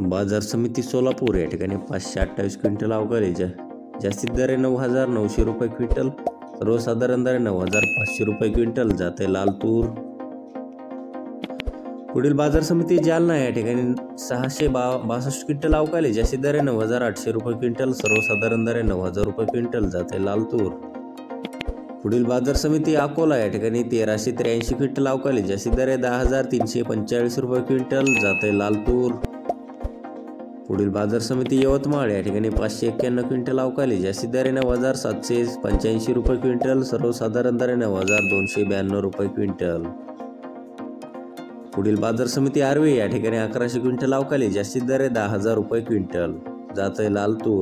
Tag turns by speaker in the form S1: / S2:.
S1: बाजार समिती सोलापूर या ठिकाणी 528 क्विंटल अवकाळी जास्तीत दर आहे 9,900 रुपये क्विंटल, सर्वसाधारण दर आहे 9,500 रुपये क्विंटल, जाते लाल तूर। पुढील बाजार समिती जालना या ठिकाणी 662 क्विंटल अवकाळी जास्तीत दर आहे 9,800 रुपये क्विंटल, सर्वसाधारण दर आहे 9,000 रुपये क्विंटल, जाते लाल तूर। पुढील बाजार समिती अकोला या ठिकाणी 1,383 क्विंटल अवकाळी जास्तीत दर आहे 10,345 रुपये क्विंटल, जाते लाल तूर। पुढील बाजार समिती यवतमाळ या ठिकाणी 591 क्विंटल अवकाळी जास्तीत दर आहे 9,785 रुपये क्विंटल, सर्वसाधारण दर आहे 9,292 रुपये क्विंटल। पुढील बाजार समिती आर्वी या ठिकाणी 1100 क्विंटल अवकाळी जास्तीत दर आहे 10,000 रुपये क्विंटल, जाते लाल तूर।